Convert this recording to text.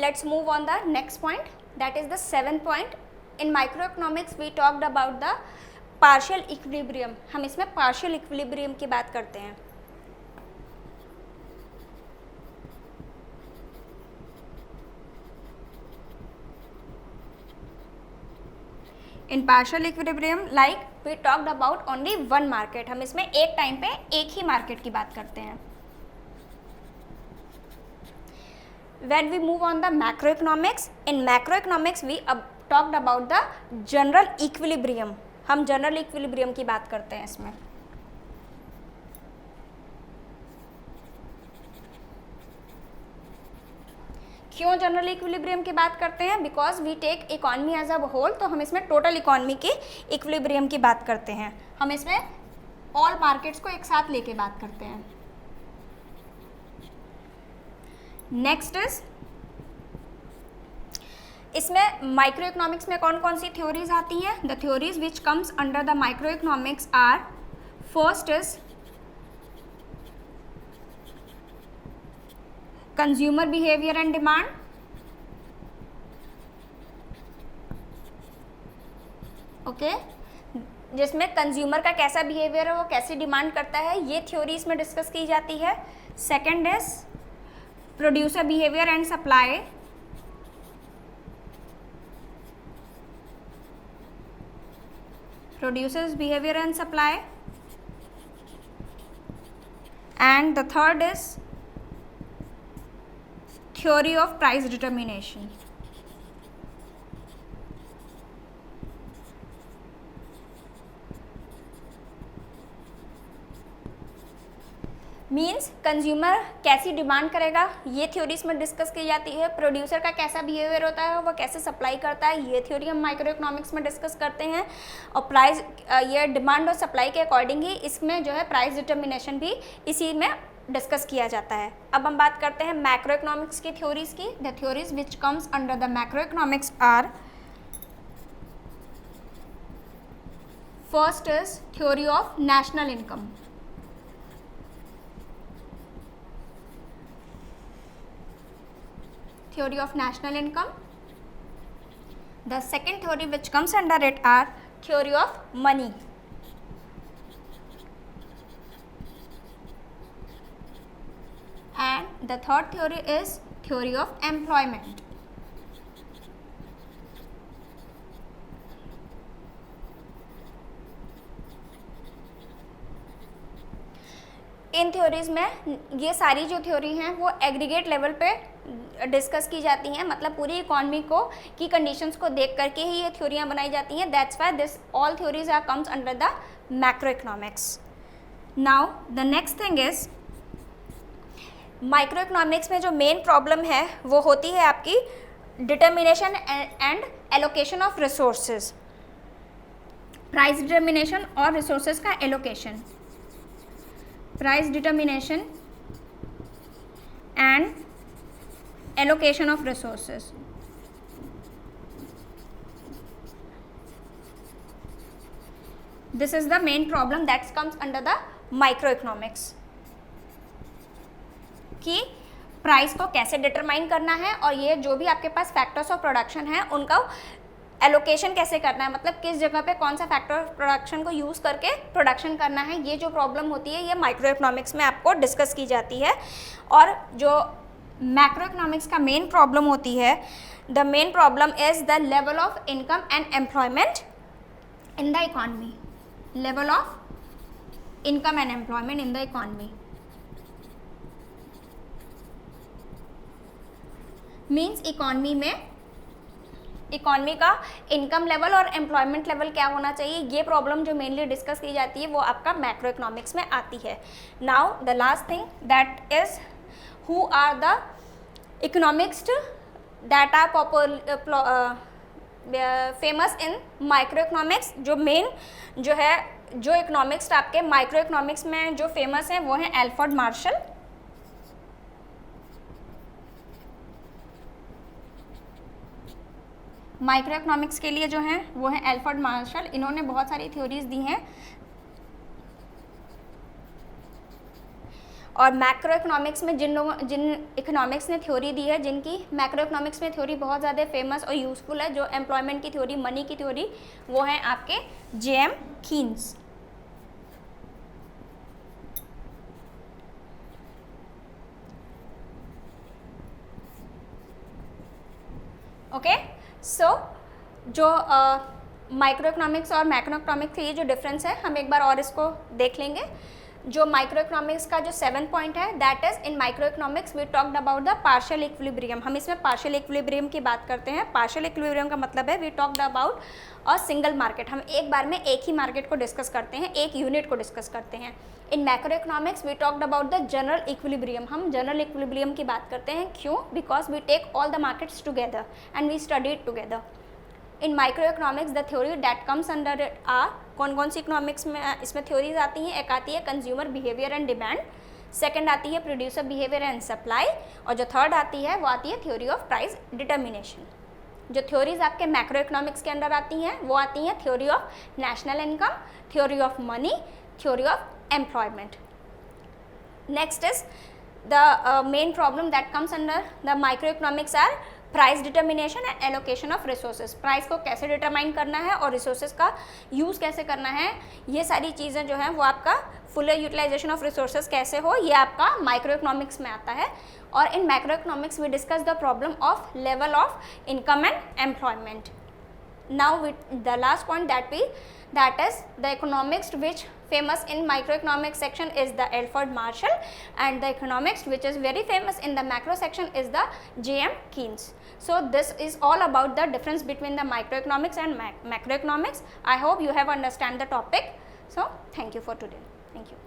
let's move on the next point, that is the 7th point. In microeconomics we talked about the partial equilibrium. हम इसमें partial equilibrium की बात करते हैं. In partial equilibrium, like we talked about only one market. हम इसमें एक time पे एक ही मार्केट की बात करते हैं. When we move on the macroeconomics, in macroeconomics we talked about the general equilibrium. हम general equilibrium की बात करते हैं इसमें. क्यों जनरल इक्विलिब्रियम की बात करते हैं? Because we take economy as a whole, तो हम इसमें टोटल इकोनॉमी की इक्विलिब्रियम की बात करते हैं. हम इसमें ऑल मार्केट्स को एक साथ लेके बात करते हैं. नेक्स्ट इज, इसमें माइक्रो इकोनॉमिक्स में कौन कौन सी थ्योरीज आती हैं? The theories which comes under the micro economics are, first is consumer behaviour and demand. Okay, जिसमें कंज्यूमर का कैसा बिहेवियर है, वो कैसी डिमांड करता है, ये थ्योरी इसमें डिस्कस की जाती है. Second is producer behaviour and supply. Producers behaviour and supply. And the third is theory of price determination. Means consumer कैसी डिमांड करेगा, ये थ्योरी इसमें डिस्कस की जाती है. प्रोड्यूसर का कैसा बिहेवियर होता है, वो कैसे सप्लाई करता है, ये थ्योरी हम माइक्रो इकोनॉमिक्स में डिस्कस करते हैं. और प्राइस, ये डिमांड और सप्लाई के अकॉर्डिंग ही इसमें जो है प्राइस डिटर्मिनेशन भी इसी में डिस्कस किया जाता है. अब हम बात करते हैं मैक्रो इकोनॉमिक्स की थ्योरीज की. The theories which comes under the macro economics are, first is theory of national income. Theory of national income. The second theory which comes under it are theory of money. And the third theory is theory of employment. इन theories में ये सारी जो theory हैं वो aggregate level पे discuss की जाती हैं, मतलब पूरी इकोनॉमी को की कंडीशंस को देख करके ही ये थ्योरियाँ बनाई जाती हैं. That's why this all theories are comes under the macro economics. Now the next thing is, micro economics में जो मेन प्रॉब्लम है वो होती है आपकी determination and allocation of resources. Price determination और रिसोर्सेज का allocation. Price determination and allocation of resources. This is the main problem that comes under the micro economics, कि प्राइस को कैसे डिटरमाइन करना है और ये जो भी आपके पास फैक्टर्स ऑफ प्रोडक्शन है उनका एलोकेशन कैसे करना है, मतलब किस जगह पे कौन सा फैक्टर ऑफ प्रोडक्शन को यूज़ करके प्रोडक्शन करना है. ये जो प्रॉब्लम होती है ये माइक्रो इकोनॉमिक्स में आपको डिस्कस की जाती है. और जो मैक्रो इकोनॉमिक्स का मेन प्रॉब्लम होती है, the main problem is the level of income and employment in the economy. Level of income and employment in the economy means economy में, इकॉनमी का इनकम लेवल और एम्प्लॉयमेंट लेवल क्या होना चाहिए, ये प्रॉब्लम जो मेनली डिस्कस की जाती है वो आपका मैक्रो इकोनॉमिक्स में आती है. Now the last thing that is, who are the economist that are famous in micro economics. जो मेन जो है, जो इकोनॉमिक्स आपके माइक्रो इकोनॉमिक्स में जो फेमस हैं वो हैं एल्फ्रेड मार्शल. माइक्रो इकोनॉमिक्स के लिए जो हैं वो हैं एल्फ्रेड मार्शल. इन्होंने बहुत सारी थ्योरीज दी हैं और मैक्रो इकोनॉमिक्स में जिन इकोनॉमिक्स ने थ्योरी दी है, जिनकी मैक्रो इकोनॉमिक्स में थ्योरी बहुत ज़्यादा फेमस और यूजफुल है, जो एम्प्लॉयमेंट की थ्योरी, मनी की थ्योरी, वो है आपके जेएम कीन्स। ओके, सो जो माइक्रो इकोनॉमिक्स और मैक्रो इकोनॉमिक्स के ये जो डिफरेंस है, हम एक बार और इसको देख लेंगे। जो माइक्रो इकोनॉमिक्स का जो 7th पॉइंट है, that is in micro economics we talked about the partial equilibrium. हम इसमें पार्शियल इक्विलिब्रियम की बात करते हैं। पार्शियल इक्विलिब्रियम का मतलब है we talked about a single market. हम एक बार में एक ही मार्केट को डिस्कस करते हैं, एक यूनिट को डिस्कस करते हैं। In macro economics we talked about the general equilibrium. हम जनरल इक्विलिब्रियम की बात करते हैं। क्यों? Because we take all the markets together and we study it together. In micro economics the theory that comes under it are, कौन कौन सी economics में इसमें थ्योरीज आती हैं? एक आती है consumer behaviour and demand, second आती है प्रोड्यूसर बिहेवियर एंड सप्लाई, और जो थर्ड आती है वो आती है थ्योरी ऑफ प्राइस डिटर्मिनेशन। जो थ्योरीज आपके मैक्रो इकोनॉमिक्स के अंदर आती हैं वो आती हैं theory of national income, theory of money, theory of employment. Next is the main problem that comes under the micro economics are price determination and allocation of resources. Price को कैसे determine करना है और रिसोर्सेज का use कैसे करना है, ये सारी चीज़ें जो हैं वो आपका फुलर यूटिलाइजेशन ऑफ रिसोर्सेज कैसे हो, ये आपका माइक्रो इकोनॉमिक्स में आता है। और in macro economics we discuss the problem of level of income and employment. Now the last point that is the economics which famous in microeconomics section is the Alfred Marshall, and the economics which is very famous in the macro section is the J.M. Keynes. So this is all about the difference between the microeconomics and macroeconomics. I hope you have understand the topic. So thank you for today. Thank you.